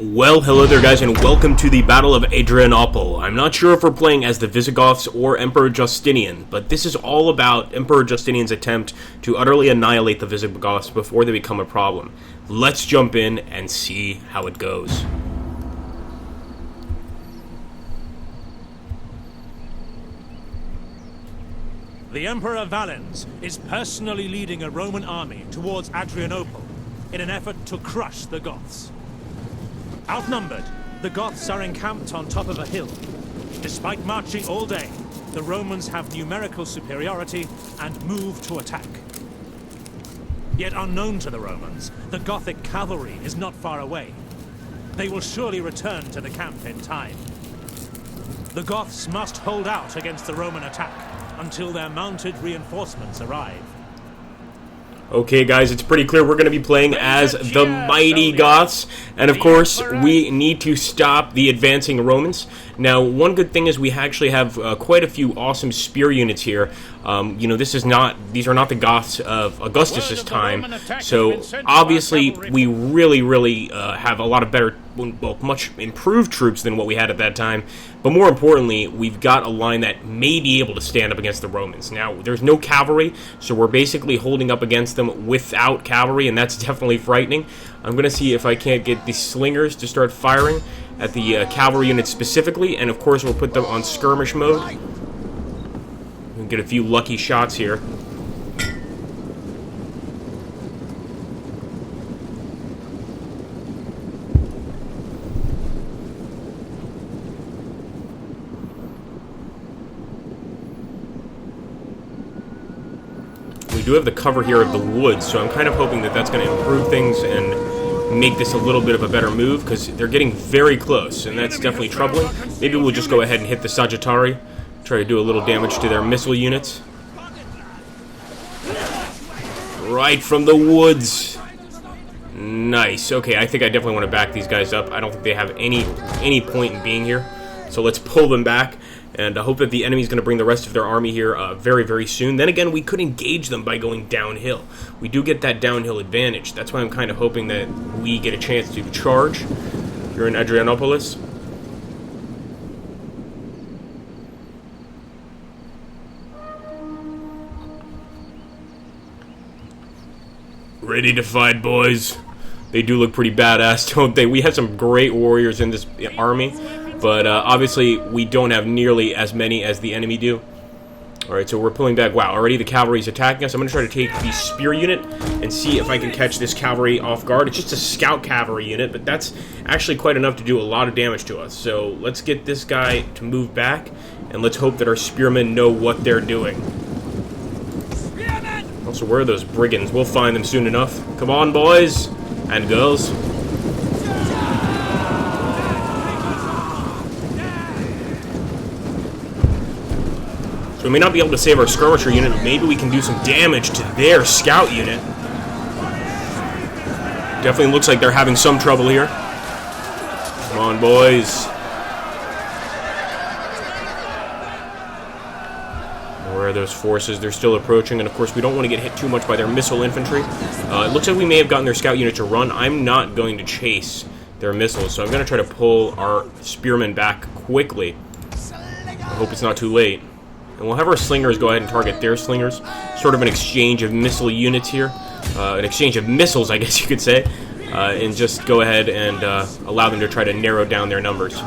Well, hello there guys, and welcome to the Battle of Adrianople. I'm not sure if we're playing as the Visigoths or Emperor Justinian, but this is all about Emperor Justinian's attempt to utterly annihilate the Visigoths before they become a problem. Let's jump in and see how it goes. The Emperor Valens is personally leading a Roman army towards Adrianople in an effort to crush the Goths. Outnumbered, the Goths are encamped on top of a hill. Despite marching all day, the Romans have numerical superiority and move to attack. Yet unknown to the Romans, the Gothic cavalry is not far away. They will surely return to the camp in time. The Goths must hold out against the Roman attack until their mounted reinforcements arrive. Okay guys, it's pretty clear we're going to be playing as the mighty Goths, and of course we need to stop the advancing Romans. Now, one good thing is we actually have quite a few awesome spear units here. These are not the Goths of Augustus's time, so obviously we really have a lot of better, much improved troops than what we had at that time. But more importantly, we've got a line that may be able to stand up against the Romans. Now, there's no cavalry, so we're basically holding up against them without cavalry, and that's definitely frightening. I'm going to see if I can't get the slingers to start firing at the cavalry units specifically, and of course we'll put them on skirmish mode. We'll get a few lucky shots here. We do have the cover here of the woods, so I'm kind of hoping that that's going to improve things and make this a little bit of a better move, because they're getting very close, and that's definitely troubling. Maybe we'll just go ahead and hit the Sagittari, try to do a little damage to their missile units. Right from the woods. Nice. Okay, I think I definitely want to back these guys up. I don't think they have any point in being here, so let's pull them back. And I hope that the enemy's going to bring the rest of their army here very soon. Then again, we could engage them by going downhill. We do get that downhill advantage. That's why I'm kind of hoping that we get a chance to charge here in Adrianopolis. Ready to fight, boys. They do look pretty badass, don't they? We have some great warriors in this army. But obviously, we don't have nearly as many as the enemy do. Alright, so we're pulling back. Wow, already the cavalry's attacking us. I'm going to try to take the spear unit and see if I can catch this cavalry off guard. It's just a scout cavalry unit, but that's actually quite enough to do a lot of damage to us. So let's get this guy to move back, and let's hope that our spearmen know what they're doing. Also, where are those brigands? We'll find them soon enough. Come on, boys and girls. So we may not be able to save our skirmisher unit, but maybe we can do some damage to their scout unit. Definitely looks like they're having some trouble here. Come on, boys. Where are those forces? They're still approaching, and of course we don't want to get hit too much by their missile infantry. It looks like we may have gotten their scout unit to run. I'm not going to chase their missiles, so I'm going to try to pull our spearmen back quickly. I hope it's not too late. And we'll have our slingers go ahead and target their slingers. Sort of an exchange of missile units here. An exchange of missiles, I guess you could say. And just go ahead and allow them to try to narrow down their numbers.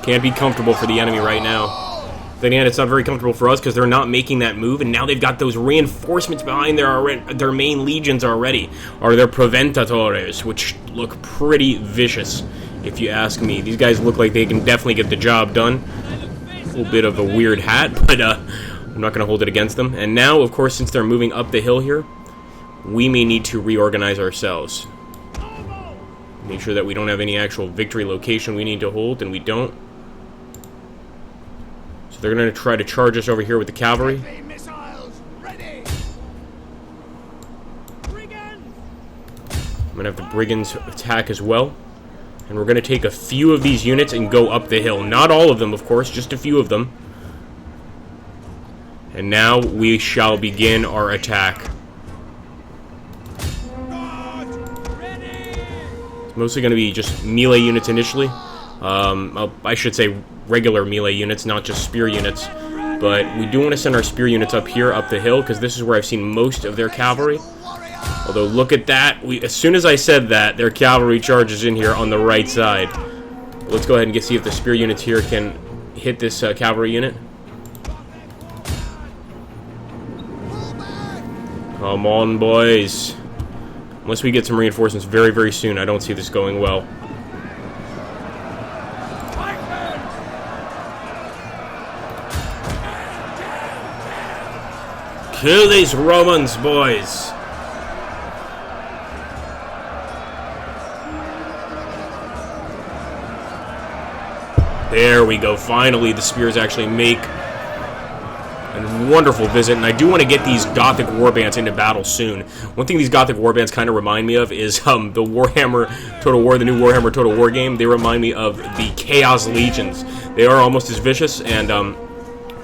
Can't be comfortable for the enemy right now. Then again, it's not very comfortable for us because they're not making that move, and now they've got those reinforcements behind their main legions already, or their proventatores, which look pretty vicious, if you ask me. These guys look like they can definitely get the job done. A little bit of a weird hat, but I'm not going to hold it against them. And now, of course, since they're moving up the hill here, we may need to reorganize ourselves. Make sure that we don't have any actual victory location we need to hold, and we don't. They're going to try to charge us over here with the cavalry. I'm going to have the brigands attack as well. And we're going to take a few of these units and go up the hill. Not all of them, of course, just a few of them. And now we shall begin our attack. It's mostly going to be just melee units initially. I should say regular melee units, not just spear units. But we do want to send our spear units up here, up the hill, because this is where I've seen most of their cavalry. Although, look at that. As soon as I said that, their cavalry charges in here on the right side. Let's go ahead and see if the spear units here can hit this cavalry unit. Come on, boys. Unless we get some reinforcements very, very soon, I don't see this going well. Kill these Romans, boys! There we go. Finally, the spears actually make a wonderful visit, and I do want to get these Gothic warbands into battle soon. One thing these Gothic warbands kind of remind me of is the Warhammer Total War, the new Warhammer Total War game. They remind me of the Chaos Legions. They are almost as vicious, and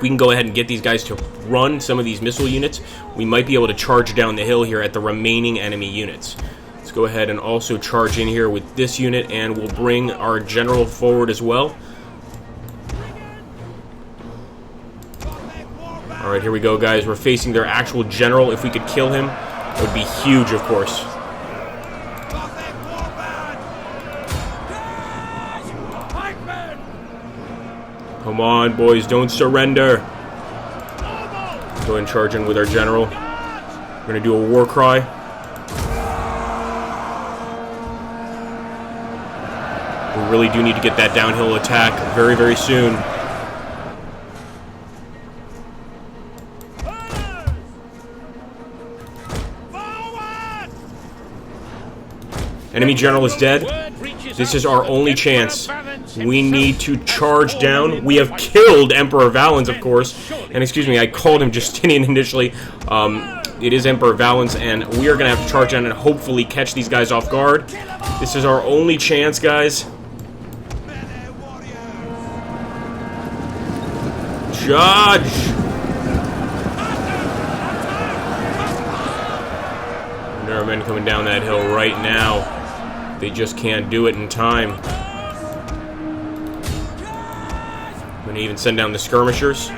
we can go ahead and get these guys to run some of these missile units. We might be able to charge down the hill here at the remaining enemy units. Let's go ahead and also charge in here with this unit, and we'll bring our general forward as well. Alright, here we go, guys. We're facing their actual general. If we could kill him, it would be huge, of course. Come on, boys. Don't surrender. Go ahead and charge in with our general. We're going to do a war cry. We really do need to get that downhill attack very, very soon. Enemy general is dead. This is our only chance. We need to charge down. We have killed Emperor Valens, of course. And excuse me, I called him Justinian initially. It is Emperor Valens, and we are going to have to charge down and hopefully catch these guys off guard. This is our only chance, guys. Judge! There are men coming down that hill right now. They just can't do it in time. I'm going to even send down the skirmishers.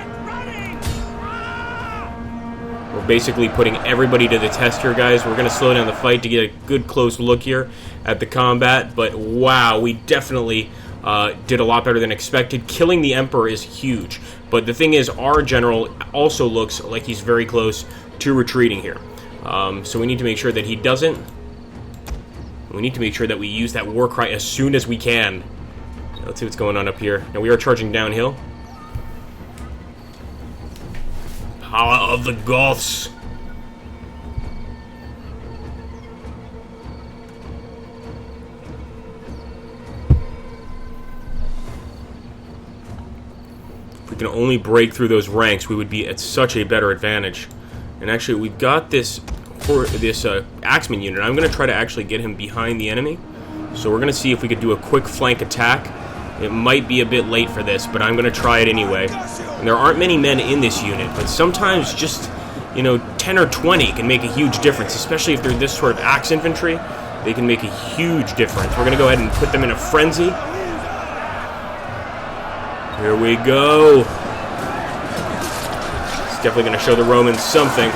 We're basically putting everybody to the test here, guys. We're going to slow down the fight to get a good close look here at the combat. But wow, we definitely did a lot better than expected. Killing the Emperor is huge. But the thing is, our general also looks like he's very close to retreating here. So we need to make sure that he doesn't. We need to make sure that we use that war cry as soon as we can. Let's see what's going on up here. Now we are charging downhill. Power of the Goths. If we can only break through those ranks, we would be at such a better advantage. And actually, we've got this Axeman unit. I'm going to try to actually get him behind the enemy. So we're going to see if we could do a quick flank attack. It might be a bit late for this, but I'm going to try it anyway. And there aren't many men in this unit, but sometimes just, 10 or 20 can make a huge difference, especially if they're this sort of axe infantry. They can make a huge difference. We're going to go ahead and put them in a frenzy. Here we go. It's definitely going to show the Romans something.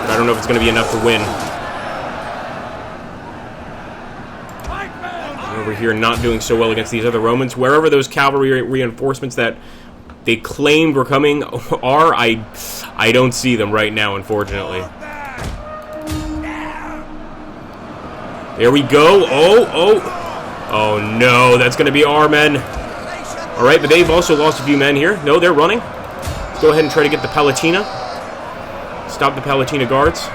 I don't know if it's going to be enough to win. Over here, not doing so well against these other Romans. Wherever those cavalry reinforcements that they claimed were coming are, I don't see them right now, unfortunately. There we go. Oh no, that's going to be our men. All right, but they've also lost a few men here. No, they're running. Let's go ahead and try to get the Palatina. Stop the Palatina guards.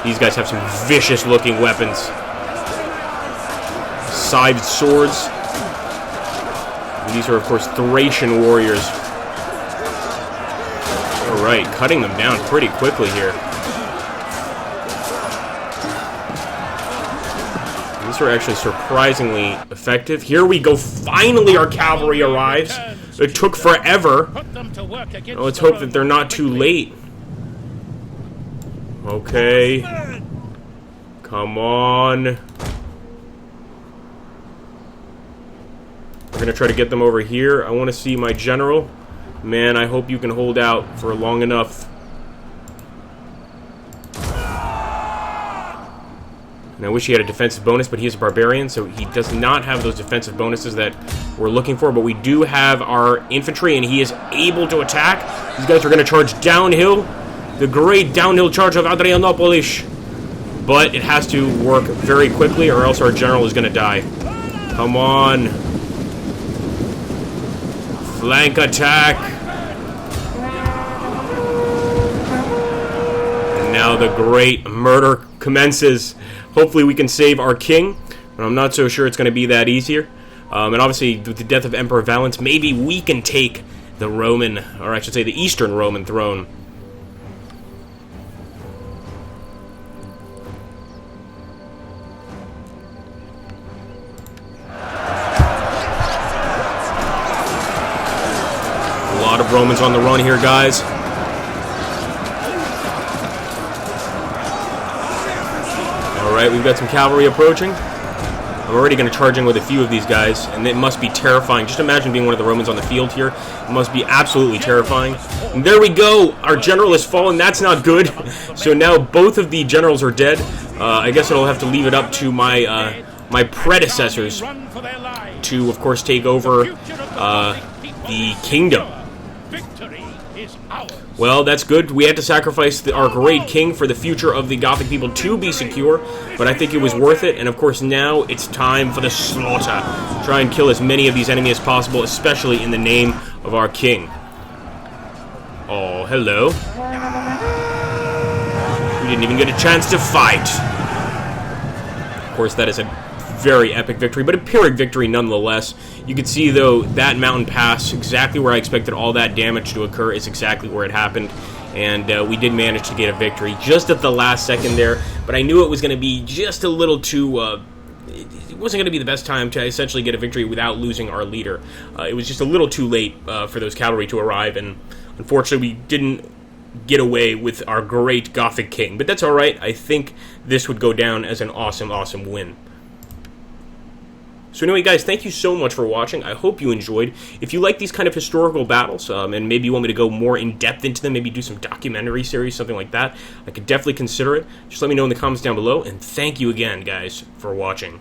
These guys have some vicious-looking weapons. Scythed swords. And these are, of course, Thracian warriors. Alright, cutting them down pretty quickly here. These are actually surprisingly effective. Here we go. Finally, our cavalry arrives. It took forever. Let's hope that they're not too late. Okay. Come on. We're going to try to get them over here. I want to see my general. Man, I hope you can hold out for long enough. And I wish he had a defensive bonus, but he is a barbarian, so he does not have those defensive bonuses that we're looking for. But we do have our infantry, and he is able to attack. These guys are going to charge downhill. The great downhill charge of Adrianopolis. But it has to work very quickly, or else our general is going to die. Come on. Flank attack. And now the great murder commences. Hopefully we can save our king, but I'm not so sure it's going to be that easier. And obviously, with the death of Emperor Valens, maybe we can take the Roman, or I should say the Eastern Roman throne. A lot of Romans on the run here, guys. Alright, we've got some cavalry approaching. I'm already going to charge in with a few of these guys, and it must be terrifying. Just imagine being one of the Romans on the field here. It must be absolutely terrifying. And there we go! Our general has fallen. That's not good. So now both of the generals are dead. I guess I'll have to leave it up to my my predecessors to, of course, take over the kingdom. Well, that's good. We had to sacrifice our great king for the future of the Gothic people to be secure, but I think it was worth it, and of course now it's time for the slaughter. Try and kill as many of these enemies as possible, especially in the name of our king. Oh, hello. We didn't even get a chance to fight. Of course, that is a very epic victory, but a Pyrrhic victory nonetheless. You can see, though, that mountain pass, exactly where I expected all that damage to occur, is exactly where it happened. And we did manage to get a victory just at the last second there, but I knew it was going to be just a little too... it wasn't going to be the best time to essentially get a victory without losing our leader. It was just a little too late for those cavalry to arrive, and unfortunately we didn't get away with our great Gothic king. But that's alright. I think this would go down as an awesome, awesome win. So anyway, guys, thank you so much for watching. I hope you enjoyed. If you like these kind of historical battles, and maybe you want me to go more in-depth into them, maybe do some documentary series, something like that, I could definitely consider it. Just let me know in the comments down below, and thank you again, guys, for watching.